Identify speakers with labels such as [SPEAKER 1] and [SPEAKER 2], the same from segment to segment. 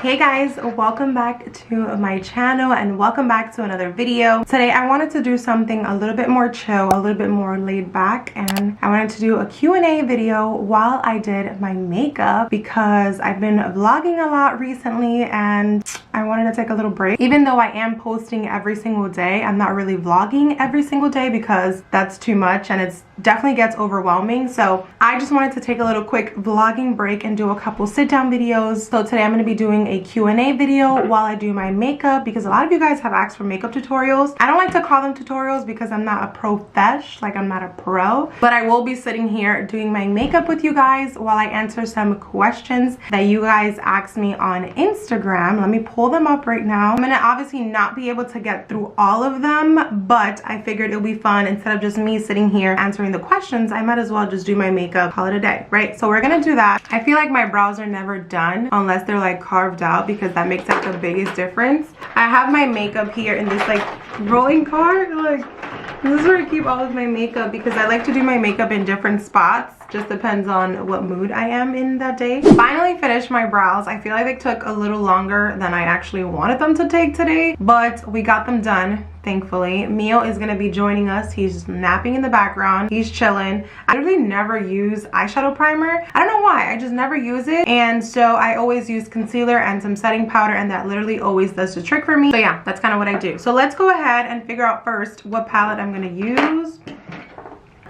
[SPEAKER 1] Hey guys, welcome back to my channel and welcome back to another video. Today I wanted to do something a little bit more chill, a little bit more laid back, and I wanted to do a Q&A video while I did my makeup because I've been vlogging a lot recently and I wanted to take a little break. Even though I am posting every single day, I'm not really vlogging every single day because that's too much and it definitely gets overwhelming. So I just wanted to take a little quick vlogging break and do a couple sit down videos. So today I'm going to be doing a Q&A video while I do my makeup because a lot of you guys have asked for makeup tutorials. I don't like to call them tutorials because I'm not a profesh, like I'm not a pro, but I will be sitting here doing my makeup with you guys while I answer some questions that you guys asked me on Instagram. Let me pull them up right now. I'm gonna obviously not be able to get through all of them, but I figured it would be fun. Instead of just me sitting here answering the questions, I might as well just do my makeup, call it a day, right? So we're gonna do that. I feel like my brows are never done unless they're like carved out because that makes like the biggest difference. I have my makeup here in this like rolling cart. Like, this is where I keep all of my makeup because I like to do my makeup in different spots. Just depends on what mood I am in that day. Finally finished my brows. I feel like they took a little longer than I actually wanted them to take today, but we got them done, thankfully. Mio is gonna be joining us. He's napping in the background. He's chilling. I really never use eyeshadow primer. I don't know why, I just never use it. And so I always use concealer and some setting powder, and that literally always does the trick for me. So yeah, that's kind of what I do. So let's go ahead and figure out first what palette I'm gonna use.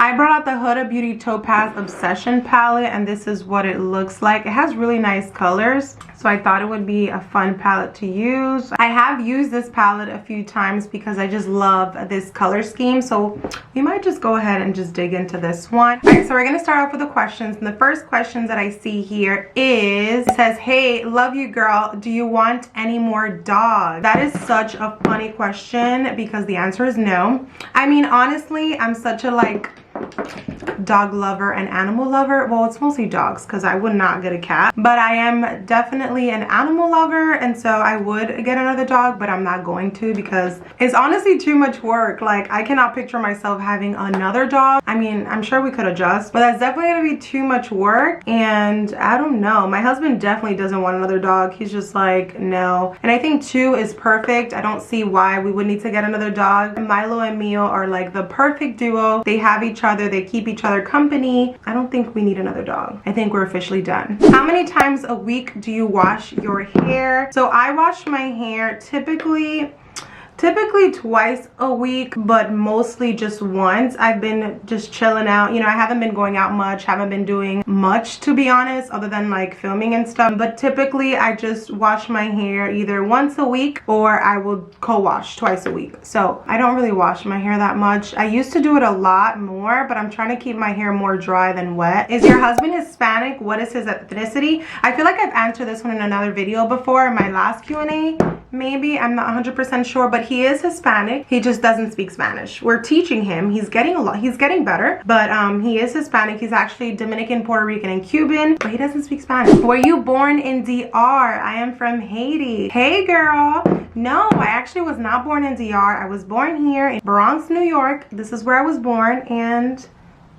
[SPEAKER 1] I brought out the Huda Beauty Topaz Obsession palette, and this is what it looks like. It has really nice colors, so I thought it would be a fun palette to use. I have used this palette a few times because I just love this color scheme, so we might just go ahead and just dig into this one. All right, so we're gonna start off with the questions, and the first question that I see here is, it says, hey, love you girl, do you want any more dogs? That is such a funny question because the answer is no. I mean, honestly, I'm such a like dog lover and animal lover. Well, it's mostly dogs because I would not get a cat, but I am definitely an animal lover, and so I would get another dog, but I'm not going to because it's honestly too much work. Like, I cannot picture myself having another dog. I mean, I'm sure we could adjust, but that's definitely gonna be too much work, and I don't know. My husband definitely doesn't want another dog. He's just like, no. And I think 2 is perfect. I don't see why we would need to get another dog. Milo and Mio are like the perfect duo. They have each other, they keep each other company. I don't think we need another dog. I think we're officially done. How many times a week do you wash your hair? So I wash my hair typically twice a week, but mostly just once. I've been just chilling out, you know. I haven't been going out much, haven't been doing much, to be honest, other than like filming and stuff. But typically I just wash my hair either once a week or I will co-wash twice a week. So I don't really wash my hair that much. I used to do it a lot more, but I'm trying to keep my hair more dry than wet. Is your husband Hispanic? What is his ethnicity? I feel like I've answered this one in another video before, in my last Q&A. Maybe, I'm not 100% sure, but he is Hispanic. He just doesn't speak Spanish. We're teaching him. He's getting better, but he is Hispanic. He's actually Dominican, Puerto Rican, and Cuban, but he doesn't speak Spanish. Were you born in DR? I am from Haiti. Hey girl. No, I actually was not born in DR. I was born here in Bronx, New York. This is where I was born, and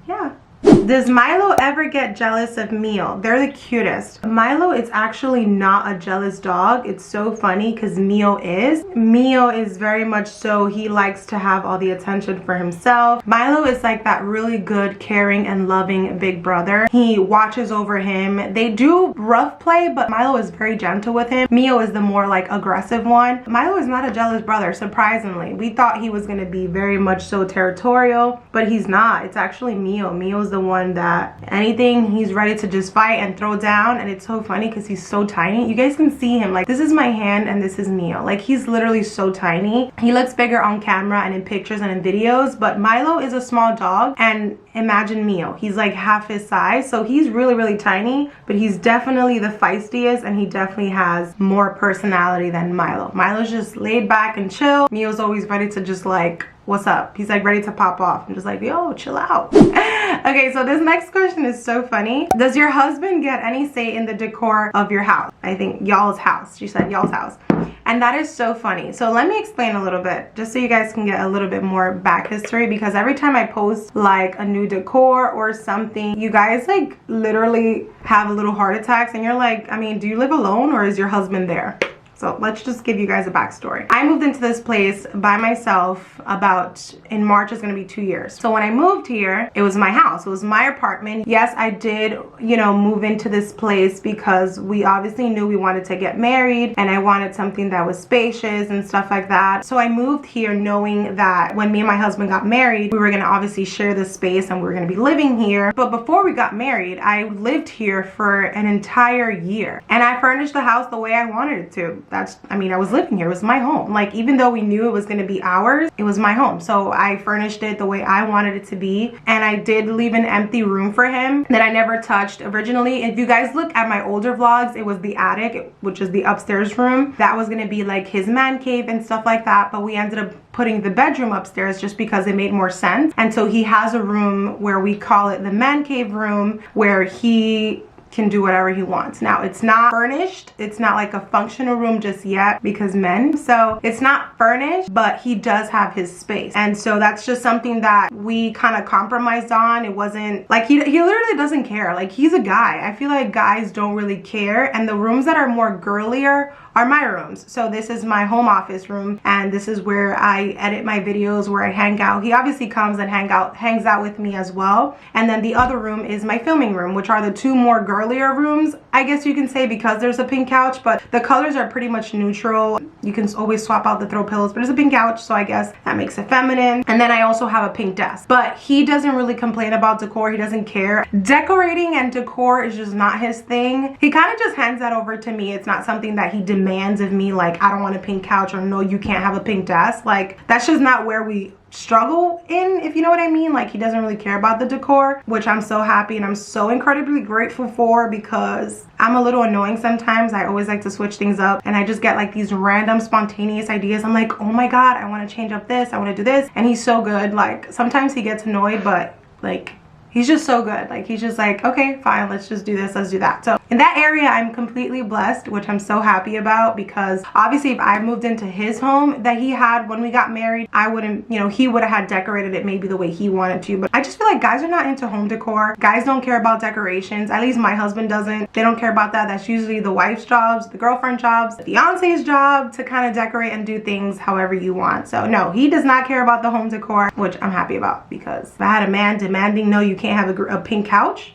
[SPEAKER 1] yeah. Does Milo ever get jealous of Mio? They're the cutest. Milo is actually not a jealous dog. It's so funny because Mio is. Mio is very much so, he likes to have all the attention for himself. Milo is like that really good, caring, and loving big brother. He watches over him. They do rough play, but Milo is very gentle with him. Mio is the more like aggressive one. Milo is not a jealous brother, surprisingly. We thought he was going to be very much so territorial, but he's not. It's actually Mio. Mio's the one that anything, he's ready to just fight and throw down. And it's so funny because he's so tiny. You guys can see him. Like, this is my hand and this is Mio. Like, he's literally so tiny. He looks bigger on camera and in pictures and in videos, but Milo is a small dog, and imagine Mio, he's like half his size, so he's really tiny, but he's definitely the feistiest, and he definitely has more personality than Milo. Milo's just laid back and chill. Mio's always ready to just like what's up? He's like ready to pop off. I'm just like, yo, chill out. Okay, so this next question is so funny. Does your husband get any say in the decor of your house? I think y'all's house. She said y'all's house. And that is so funny. So let me explain a little bit, just so you guys can get a little bit more back history, because every time I post like a new decor or something, you guys like literally have a little heart attacks and you're like, I mean, do you live alone or is your husband there? So let's just give you guys a backstory. I moved into this place by myself about, in March is gonna be 2 years. So when I moved here, it was my house, it was my apartment. Yes, I did, you know, move into this place because we obviously knew we wanted to get married and I wanted something that was spacious and stuff like that. So I moved here knowing that when me and my husband got married, we were gonna obviously share this space and we were gonna be living here. But before we got married, I lived here for an entire year and I furnished the house the way I wanted it to. I mean, I was living here, it was my home. Like, even though we knew it was gonna be ours, it was my home. So I furnished it the way I wanted it to be. And I did leave an empty room for him that I never touched originally. If you guys look at my older vlogs, it was the attic, which is the upstairs room. That was gonna be like his man cave and stuff like that. But we ended up putting the bedroom upstairs just because it made more sense. And so he has a room where we call it the man cave room, where he can do whatever he wants. Now, it's not furnished, it's not like a functional room just yet because men, so it's not furnished, but he does have his space. And so that's just something that we kind of compromised on. It wasn't like he literally doesn't care. Like, he's a guy. I feel like guys don't really care, and the rooms that are more girlier are my rooms. So this is my home office room, and this is where I edit my videos, where I hang out. He obviously comes and hangs out with me as well. And then the other room is my filming room, which are the two more girlier rooms, I guess you can say, because there's a pink couch, but the colors are pretty much neutral. You can always swap out the throw pillows, but it's a pink couch, so I guess that makes it feminine. And then I also have a pink desk, but he doesn't really complain about decor. He doesn't care. Decorating and decor is just not his thing. He kind of just hands that over to me. It's not something that he demands of me, like, I don't want a pink couch, or no, you can't have a pink desk. Like, that's just not where we struggle in, if you know what I mean. Like, he doesn't really care about the decor, which I'm so happy and I'm so incredibly grateful for, because I'm a little annoying sometimes. I always like to switch things up, and I just get like these random spontaneous ideas. I'm like, oh my god, I want to change up this, I want to do this. And he's so good. Like, sometimes he gets annoyed, but like, he's just so good. Like, he's just like, okay, fine, let's just do this, let's do that. So in that area, I'm completely blessed, which I'm so happy about, because obviously if I moved into his home that he had when we got married, I wouldn't, you know, he would have had decorated it maybe the way he wanted to. But I just feel like guys are not into home decor. Guys don't care about decorations. At least my husband doesn't. They don't care about that. That's usually the wife's jobs, the girlfriend jobs, the fiance's job to kind of decorate and do things however you want. So no, he does not care about the home decor, which I'm happy about, because if I had a man demanding, no, you can't have a pink couch,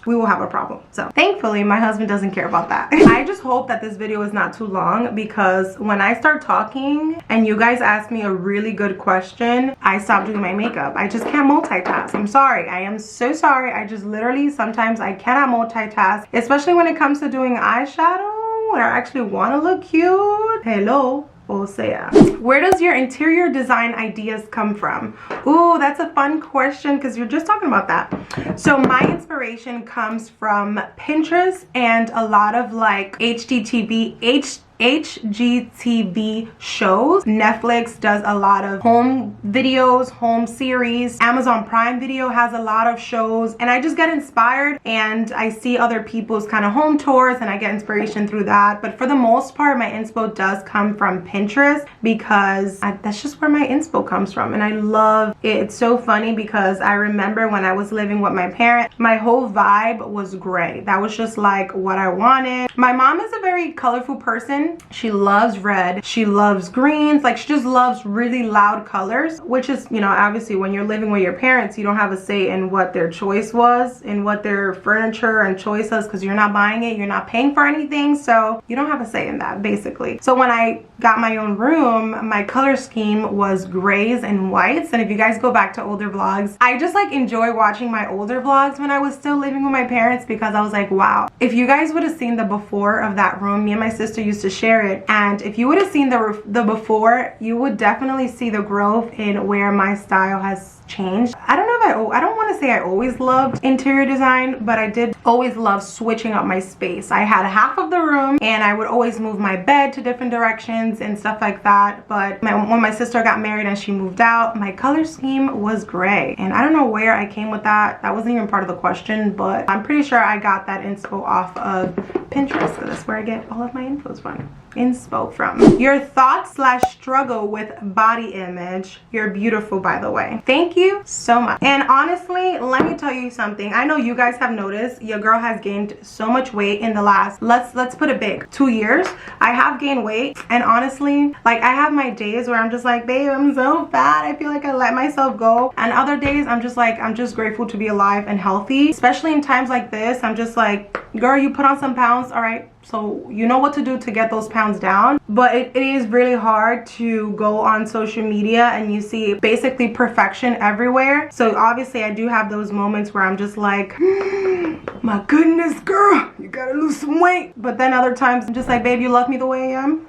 [SPEAKER 1] we will have a problem. So thankfully my husband doesn't care about that. I just hope that this video is not too long, because when I start talking and you guys ask me a really good question, I stop doing my makeup. I just can't multitask. I'm sorry. I am so sorry. I just literally, sometimes I cannot multitask, especially when it comes to doing eyeshadow and I actually want to look cute. Hello. O sea, where does your interior design ideas come from? Ooh, that's a fun question, because you're just talking about that. So my inspiration comes from Pinterest and a lot of like HGTV shows. Netflix does a lot of home videos, home series. Amazon Prime Video has a lot of shows, and I just get inspired and I see other people's kind of home tours and I get inspiration through that. But for the most part, my inspo does come from Pinterest, because that's just where my inspo comes from, and I love it. It's so funny because I remember when I was living with my parents, my whole vibe was gray. That was just like what I wanted. My mom is a very colorful person. She loves red, she loves greens, like she just loves really loud colors, which is, you know, obviously when you're living with your parents, you don't have a say in what their choice was, in what their furniture and choices, because you're not buying it, you're not paying for anything, so you don't have a say in that, basically. So when I got my own room, my color scheme was grays and whites. And if you guys go back to older vlogs, I just like enjoy watching my older vlogs when I was still living with my parents, because I was like, wow, if you guys would have seen the before of that room, me and my sister used to share it, and if you would have seen the before, you would definitely see the growth in where my style has changed. I don't know if I don't want want to say I always loved interior design, but I did always love switching up my space. I had half of the room and I would always move my bed to different directions and stuff like that. But when my sister got married and she moved out, my color scheme was gray. And I don't know where I came with that. That wasn't even part of the question, but I'm pretty sure I got that inspo off of Pinterest, because that's where I get all of my infos from. Your thoughts / struggle with body image. You're beautiful, by the way. Thank you so much. And honestly, let me tell you something. I know you guys have noticed your girl has gained so much weight in the last, let's put it big, 2 years. I have gained weight, and honestly, like, I have my days where I'm just like, babe, I'm so fat, I feel like I let myself go. And other days I'm just like, I'm just grateful to be alive and healthy. Especially in times like this, I'm just like, girl, you put on some pounds, all right, so you know what to do to get those pounds down. But it is really hard to go on social media and you see basically perfection everywhere. So obviously I do have those moments where I'm just like, my goodness, girl, you gotta lose some weight. But then other times I'm just like, babe, you love me the way I am?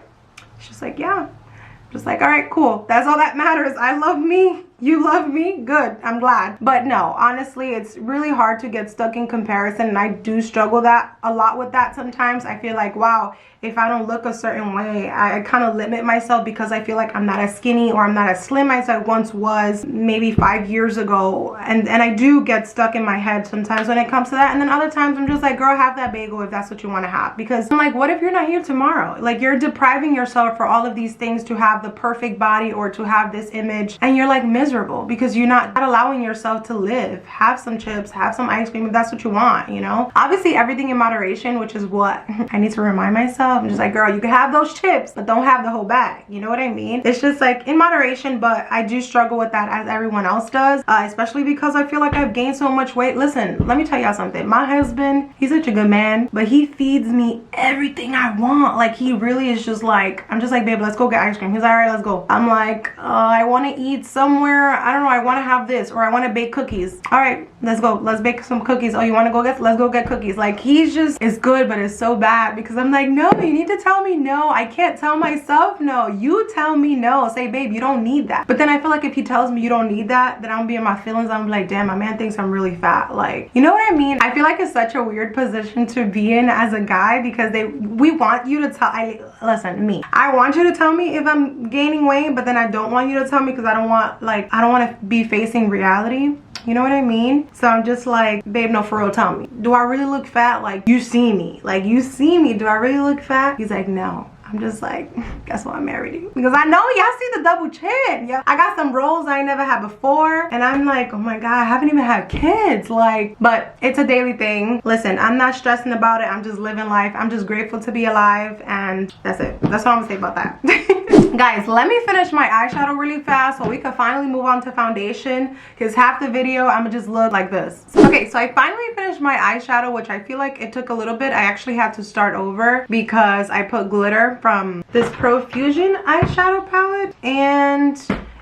[SPEAKER 1] She's like, yeah. I'm just like, all right, cool, that's all that matters. I love me, you love me, good, I'm glad. But no, honestly, it's really hard to get stuck in comparison, and I do struggle a lot with that sometimes. I feel like, wow, if I don't look a certain way, I kind of limit myself because I feel like I'm not as skinny or I'm not as slim as I once was maybe 5 years ago. And I do get stuck in my head sometimes when it comes to that. And then other times I'm just like, girl, have that bagel if that's what you want to have. Because I'm like, what if you're not here tomorrow? Like, you're depriving yourself for all of these things to have the perfect body or to have this image, and you're like miserable because you're not allowing yourself to live. Have some chips, have some ice cream if that's what you want, you know? Obviously everything in moderation, which is what I need to remind myself. I'm just like, girl, you can have those chips, but don't have the whole bag. You know what I mean? It's just like in moderation, but I do struggle with that as everyone else does, especially because I feel like I've gained so much weight. Listen, let me tell y'all something. My husband, he's such a good man, but he feeds me everything I want. Like, he really is just like, I'm just like, babe, let's go get ice cream. He's like, all right, let's go. I'm like, I want to eat somewhere. I don't know. I want to have this, or I want to bake cookies. All right, let's go. Let's bake some cookies. Oh, you want to go get? Let's go get cookies. Like, he's just, it's good, but it's so bad because I'm like, no, you need to tell me no. I can't tell myself no. You tell me no. Say, babe, you don't need that. But then I feel like if he tells me you don't need that, then I'll be in my feelings. I'm like, damn, my man thinks I'm really fat. Like, you know what I mean? I feel like it's such a weird position to be in as a guy because we want you to tell. Listen, me. I want you to tell me if I'm gaining weight, but then I don't want you to tell me because I don't want to be facing reality. You know what I mean? So I'm just like, babe, no, for real, tell me. Do I really look fat? Like, you see me. Like, you see me. Do I really look fat? He's like, no. I'm just like, guess why I married you? Because I know y'all see the double chin. Yeah, I got some rolls I never had before. And I'm like, oh my God, I haven't even had kids. Like, but it's a daily thing. Listen, I'm not stressing about it. I'm just living life. I'm just grateful to be alive. And that's it. That's all I'm gonna say about that. Guys, let me finish my eyeshadow really fast so we can finally move on to foundation, because half the video I'm gonna just look like this. Okay, so I finally finished my eyeshadow, which I feel like it took a little bit. I actually had to start over because I put glitter from this Profusion eyeshadow palette and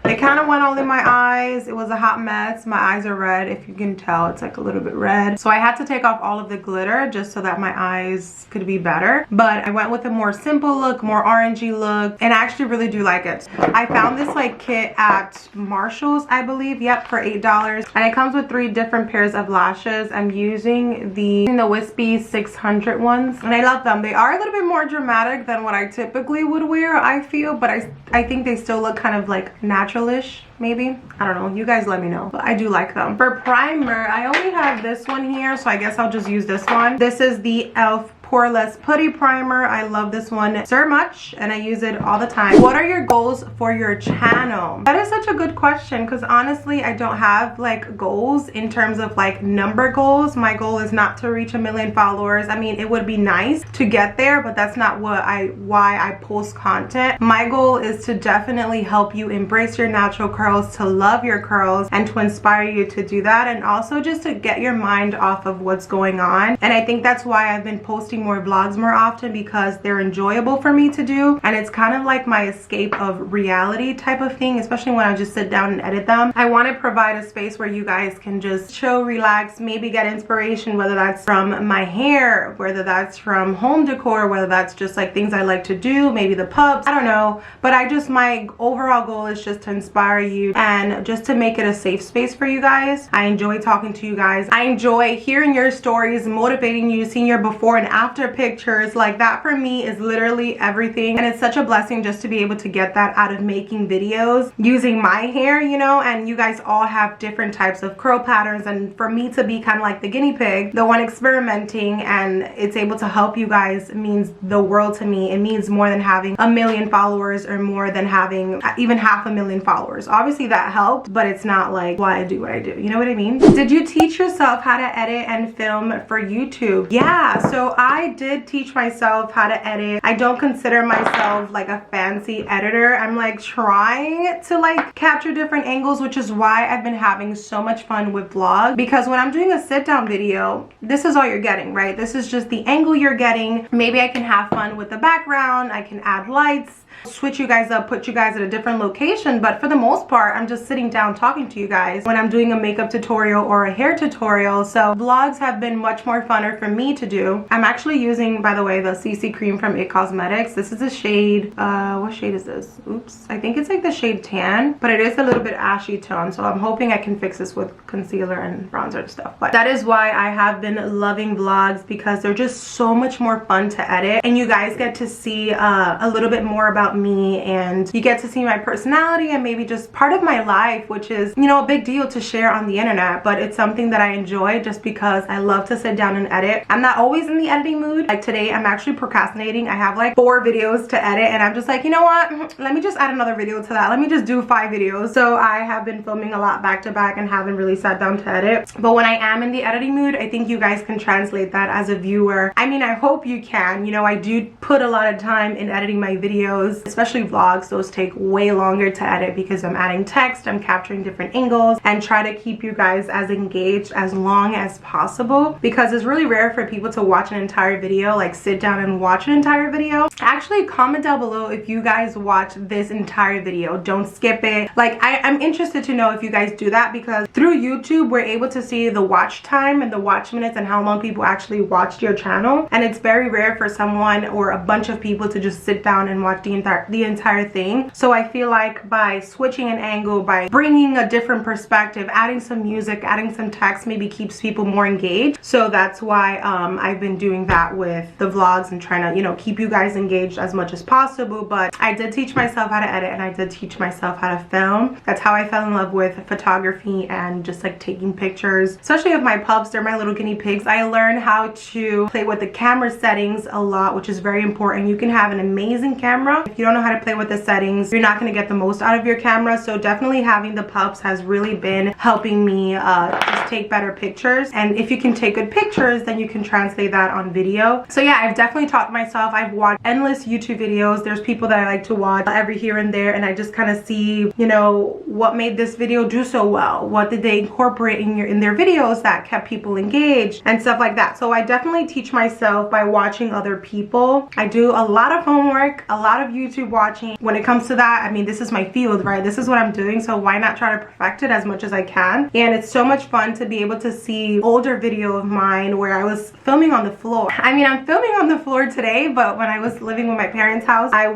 [SPEAKER 1] it kind of went all in my eyes. It was a hot mess. My eyes are red, if you can tell. It's like a little bit red. So I had to take off all of the glitter just so that my eyes could be better. But I went with a more simple look, more orangey look, and I actually really do like it. I found this like kit at Marshall's, I believe. Yep, for $8. And it comes with 3 different pairs of lashes. I'm using the Wispy 600 ones, and I love them. They are a little bit more dramatic than what I typically would wear, I feel, but I think they still look kind of like natural-ish, maybe. I don't know, you guys let me know, but I do like them. For primer, I only have this one here, so I guess I'll just use this one. This is the e.l.f. Poreless Putty Primer. I love this one so much and I use it all the time. What are your goals for your channel? That is such a good question, because honestly I don't have like goals in terms of like number goals. My goal is not to reach 1 million followers. I mean, it would be nice to get there, but that's not why I post content. My goal is to definitely help you embrace your natural curls, to love your curls, and to inspire you to do that, and also just to get your mind off of what's going on. And I think that's why I've been posting watching more vlogs more often because they're enjoyable for me to do, and it's kind of like my escape of reality type of thing, especially when I just sit down and edit them. I want to provide a space where you guys can just chill, relax, maybe get inspiration, whether that's from my hair, whether that's from home decor, whether that's just like things I like to do, maybe the pups, I don't know. But my overall goal is just to inspire you and just to make it a safe space for you guys. I enjoy talking to you guys. I enjoy hearing your stories, motivating you, seeing your before and after pictures. Like, that for me is literally everything, and it's such a blessing just to be able to get that out of making videos using my hair, you know. And you guys all have different types of curl patterns, and for me to be kind of like the guinea pig, the one experimenting, and it's able to help you guys means the world to me. It means more than having 1 million followers or more than having even 500,000 followers. Obviously that helped, but it's not like why I do what I do, you know what I mean? Did you teach yourself how to edit and film for YouTube? Yeah, so I did teach myself how to edit. I don't consider myself like a fancy editor. I'm like trying to like capture different angles, which is why I've been having so much fun with vlogs, because when I'm doing a sit down video, this is all you're getting, right? This is just the angle you're getting. Maybe I can have fun with the background, I can add lights, switch you guys up, put you guys at a different location, but for the most part I'm just sitting down talking to you guys when I'm doing a makeup tutorial or a hair tutorial. So vlogs have been much more funner for me to do. I'm actually using, by the way, the CC cream from It Cosmetics. This is a shade, what shade is this? Oops, I think it's like the shade tan, but it is a little bit ashy tone, so I'm hoping I can fix this with concealer and bronzer and stuff. But that is why I have been loving vlogs, because they're just so much more fun to edit, and you guys get to see a little bit more about me, and you get to see my personality and maybe just part of my life, which is, you know, a big deal to share on the internet, but it's something that I enjoy just because I love to sit down and edit. I'm not always in the editing mood. Like today I'm actually procrastinating. I have like 4 videos to edit, and I'm just like, you know what, let me just add another video to that. Let me just do 5 videos. So I have been filming a lot back to back and haven't really sat down to edit. But when I am in the editing mood, I think you guys can translate that as a viewer. I mean, I hope you can. You know, I do put a lot of time in editing my videos, especially vlogs. Those take way longer to edit because I'm adding text, I'm capturing different angles, and try to keep you guys as engaged as long as possible, because it's really rare for people to watch an entire video, like sit down and watch an entire video. Actually, comment down below if you guys watch this entire video. Don't skip it. Like, I'm interested to know if you guys do that, because through YouTube we're able to see the watch time and the watch minutes and how long people actually watched your channel, and it's very rare for someone or a bunch of people to just sit down and watch the entire thing. So I feel like by switching an angle, by bringing a different perspective, adding some music, adding some text, maybe keeps people more engaged. So that's why I've been doing that with the vlogs and trying to, you know, keep you guys engaged as much as possible. But I did teach myself how to edit, and I did teach myself how to film. That's how I fell in love with photography and just like taking pictures, especially of my pups. They're my little guinea pigs. I learned how to play with the camera settings a lot, which is very important. You can have an amazing camera. If you don't know how to play with the settings, you're not going to get the most out of your camera. So definitely having the pups has really been helping me just take better pictures. And if you can take good pictures, then you can translate that on video. So yeah, I've definitely taught myself. I've watched endless YouTube videos. There's people that I like to watch every here and there, and I just kind of see, you know, what made this video do so well, what did they incorporate in their videos that kept people engaged and stuff like that. So I definitely teach myself by watching other people. I do a lot of homework, a lot of YouTube watching. When it comes to that, I mean, this is my field, right? This is what I'm doing, so why not try to perfect it as much as I can? And it's so much fun to be able to see older video of mine where I was filming on the floor. I mean, I'm filming on the floor today, but when I was living with my parents' house, I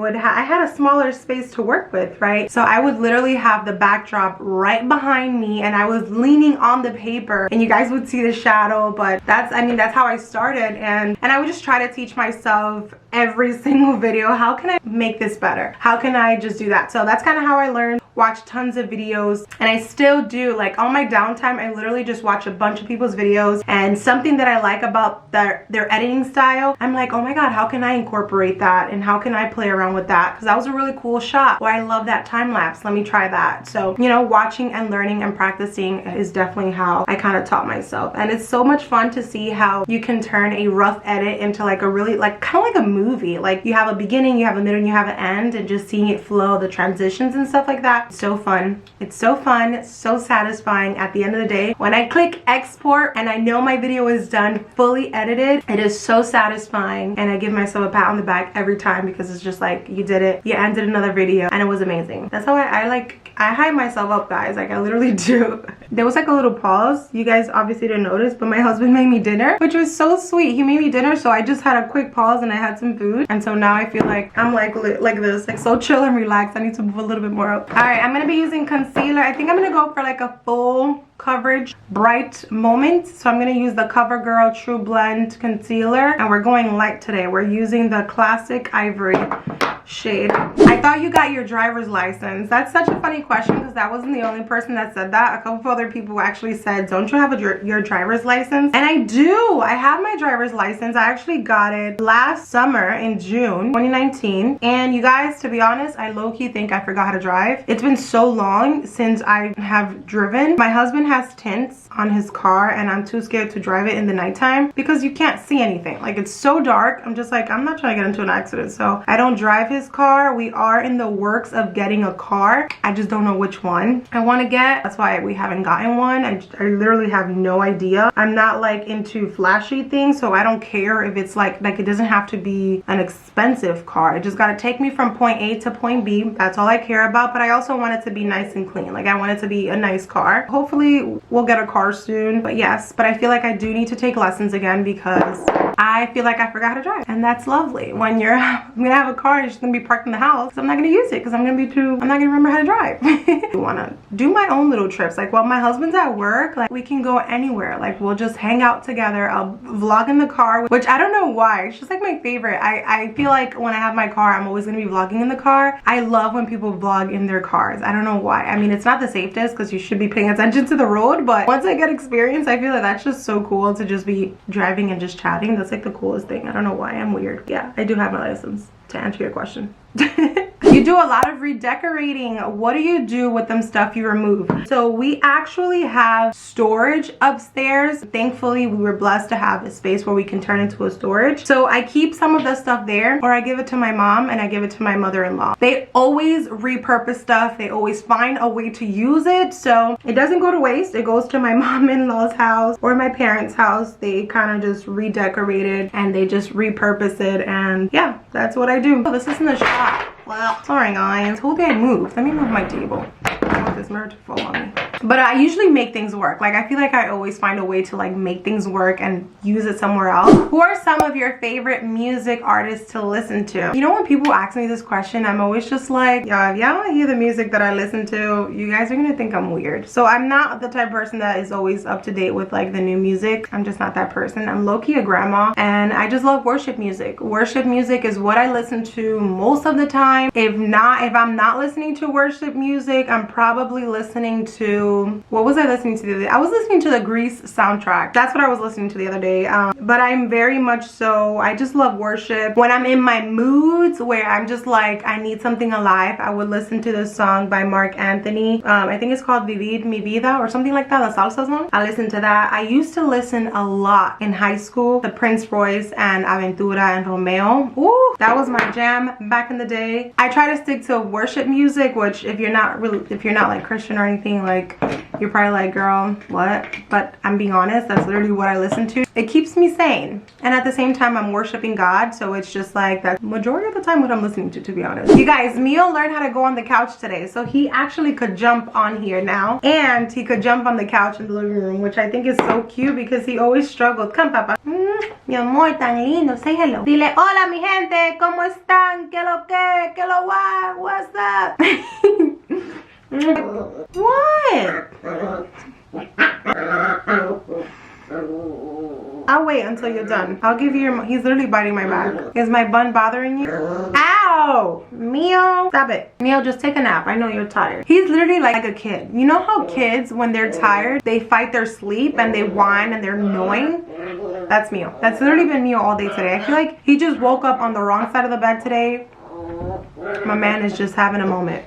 [SPEAKER 1] had a smaller space to work with, right? So I would literally have the backdrop right behind me, and I was leaning on the paper, and you guys would see the shadow. But that's, I mean, that's how I started, and I would just try to teach myself every single video, how can I make this better? How can I just do that? So that's kind of how I learned. Watch tons of videos, and I still do. Like on my downtime, I literally just watch a bunch of people's videos, and something that I like about their editing style, I'm like, oh my god, how can I incorporate that, and how can I play around with that? Because that was a really cool shot. Well, I love that time lapse, let me try that. So, you know, watching and learning and practicing is definitely how I kind of taught myself. And it's so much fun to see how you can turn a rough edit into like a really, like kind of like a movie. Like you have a beginning, you have a middle, and you have an end, and just seeing it flow, the transitions and stuff like that. that. So fun. It's so fun, so satisfying at the end of the day. When I click export and I know my video is done, fully edited, it is so satisfying, and I give myself a pat on the back every time because it's just like, you did it. You ended another video and it was amazing. That's how I hype myself up, guys. Like, I literally do. There was like a little pause. You guys obviously didn't notice, but my husband made me dinner, which was so sweet. He made me dinner, so I just had a quick pause and I had some food, and so now I feel like I'm like this, like so chill and relaxed. I need to move a little bit more up. All right, I'm gonna be using concealer. I think I'm gonna go for like a full coverage bright moment, so I'm going to use the CoverGirl True Blend concealer, and we're going light today. We're using the classic ivory shade. I thought you got your driver's license. That's such a funny question because that wasn't the only person that said that. A couple of other people actually said, don't you have your driver's license? And I do. I have my driver's license. I actually got it last summer in June 2019, and you guys, to be honest, I low-key think I forgot how to drive. It's been so long since I have driven. My husband has tints on his car, and I'm too scared to drive it in the nighttime because you can't see anything. Like, it's so dark. I'm just like, I'm not trying to get into an accident, so I don't drive his car. We are in the works of getting a car. I just don't know which one I want to get. That's why we haven't gotten one. I literally have no idea. I'm not like into flashy things, so I don't care if it's like it doesn't have to be an expensive car. It just got to take me from point A to point B. That's all I care about. But I also want it to be nice and clean. Like, I want it to be a nice car. Hopefully we'll get a car soon. But yes, but I feel like I do need to take lessons again because I feel like I forgot how to drive, and that's lovely. When you're gonna have a car, it's just gonna be parked in the house. So I'm not gonna use it because I'm not gonna remember how to drive. I wanna do my own little trips. Like, while my husband's at work, like, we can go anywhere. Like, we'll just hang out together. I'll vlog in the car, which I don't know why. It's just like my favorite. I feel like when I have my car, I'm always gonna be vlogging in the car. I love when people vlog in their cars. I don't know why. I mean, it's not the safest because you should be paying attention to the road, but once I get experience, I feel like that's just so cool to just be driving and just chatting. That's like the coolest thing. I don't know why. I'm weird. Yeah, I do have my license, to answer your question. You do a lot of redecorating. What do you do with them stuff you remove? So we actually have storage upstairs. Thankfully, we were blessed to have a space where we can turn into a storage. So I keep some of the stuff there, or I give it to my mom and I give it to my mother-in-law. They always repurpose stuff. They always find a way to use it. So it doesn't go to waste. It goes to my mom-in-law's house or my parents' house. They kind of just redecorate it and they just repurpose it. And yeah, that's what I do. Oh, this isn't a shot. Well, sorry guys. Who did I move? Let me move my table. I don't want this mirror to fall on me. But I usually make things work. Like, I feel like I always find a way to like make things work and use it somewhere else. Who are some of your favorite music artists to listen to? You know, when people ask me this question, I'm always just like, yeah, if y'all want to hear the music that I listen to, you guys are gonna think I'm weird. So I'm not the type of person that is always up to date with like the new music. I'm just not that person. I'm low-key a grandma, and I just love worship music. Worship music is what I listen to most of the time. If I'm not listening to worship music, I'm probably listening to, what was I listening to the other day? I was listening to the Grease soundtrack. That's what I was listening to the other day. But I'm very much so, I just love worship. When I'm in my moods where I'm just like, I need something alive, I would listen to this song by Mark Anthony. I think it's called Vivir Mi Vida or something like that, the salsa song. I listen to that. I used to listen a lot in high school, the Prince Royce and Aventura and Romeo. Ooh, that was my jam back in the day. I try to stick to worship music, which if you're not like Christian or anything, like, you're probably like, girl, what? But I'm being honest, that's literally what I listen to. It keeps me sane, and at the same time I'm worshiping God, so it's just like that majority of the time what I'm listening to be honest. You guys, Mio learned how to go on the couch today, so he actually could jump on here now, and he could jump on the couch in the living room, which I think is so cute because he always struggled. Come, papa. Mi amor, tan lindo. Say hello. Dile, hola mi gente, ¿cómo están? ¿Qué lo que? ¿Qué lo va? What's up? What? I'll wait until you're done. I'll give you your, he's literally biting my back. Is my bun bothering you? Ow! Mio, stop it. Mio, just take a nap. I know you're tired. He's literally like a kid. You know how kids, when they're tired, they fight their sleep and they whine and they're annoying? That's Mio. That's literally been Mio all day today. I feel like he just woke up on the wrong side of the bed today. My man is just having a moment.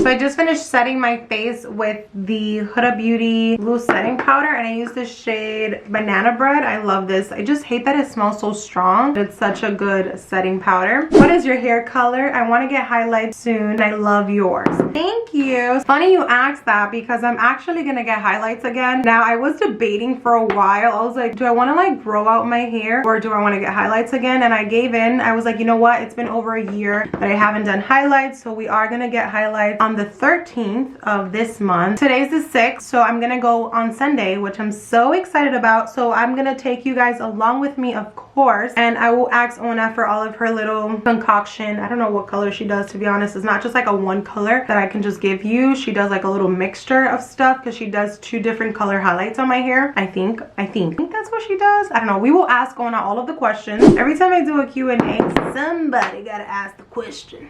[SPEAKER 1] So I just finished setting my face with the Huda Beauty Blue Setting Powder, and I use the shade Banana Bread. I love this. I just hate that it smells so strong. It's such a good setting powder. What is your hair color? I want to get highlights soon. I love yours. Thank you. It's funny you asked that because I'm actually gonna get highlights again. Now, I was debating for a while. I was like, do I want to like grow out my hair or do I want to get highlights again? And I gave in. I was like, you know what? It's been over a year that I haven't done highlights, so we are gonna get highlights on the 13th of this month. Today's the 6th, so I'm gonna go on Sunday, which I'm so excited about. So I'm gonna take you guys along with me, of course, and I will ask Ona for all of her little concoction. I don't know what color she does, to be honest. It's not just like a one color that I can just give you. She does like a little mixture of stuff because she does 2 different color highlights on my hair. I think that's what she does. I don't know. We will ask Ona all of the questions. Every time I do a Q&A, somebody gotta ask the question.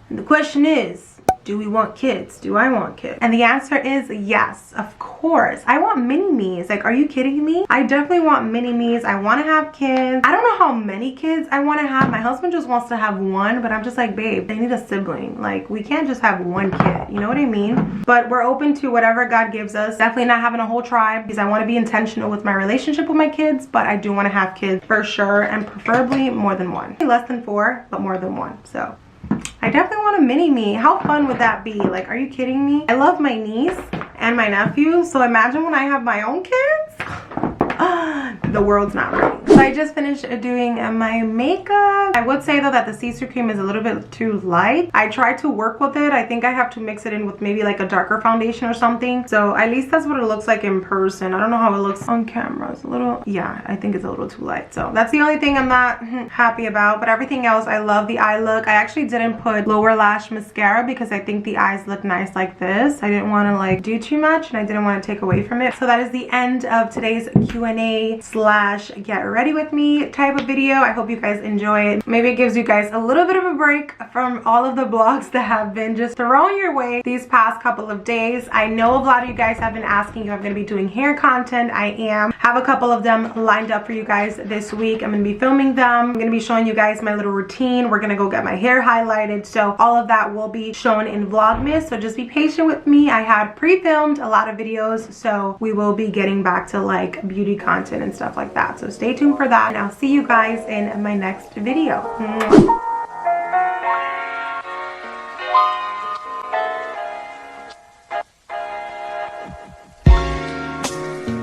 [SPEAKER 1] And the question is, do we want kids? Do I want kids? And the answer is yes, of course. I want mini-me's. Like, are you kidding me? I definitely want mini-me's. I want to have kids. I don't know how many kids I want to have. My husband just wants to have one, but I'm just like, babe, they need a sibling. Like, we can't just have one kid. You know what I mean? But we're open to whatever God gives us. Definitely not having a whole tribe because I want to be intentional with my relationship with my kids, but I do want to have kids for sure, and preferably more than one. Less than 4, but more than 1. So I definitely want a mini-me. How fun would that be? Like, are you kidding me? I love my niece and my nephew, so imagine when I have my own kids. The world's not ready. So I just finished doing my makeup. I would say though that the CC cream is a little bit too light. I tried to work with it. I think I have to mix it in with maybe like a darker foundation or something. So at least that's what it looks like in person. I don't know how it looks on camera. It's a little, yeah, I think it's a little too light. So that's the only thing I'm not happy about. But everything else, I love the eye look. I actually didn't put lower lash mascara because I think the eyes look nice like this. I didn't want to like do too much and I didn't want to take away from it. So that is the end of today's Q&A slash get ready with me type of video. I hope you guys enjoy it. Maybe it gives you guys a little bit of a break from all of the vlogs that have been just thrown your way these past couple of days. I know a lot of you guys have been asking if I'm going to be doing hair content. I am. Have a couple of them lined up for you guys this week. I'm going to be filming them. I'm going to be showing you guys my little routine. We're going to go get my hair highlighted. So all of that will be shown in vlogmas. So just be patient with me. I had pre-filmed a lot of videos, so we will be getting back to like beauty content and stuff like that. So stay tuned for that, and I'll see you guys in my next video. Mwah.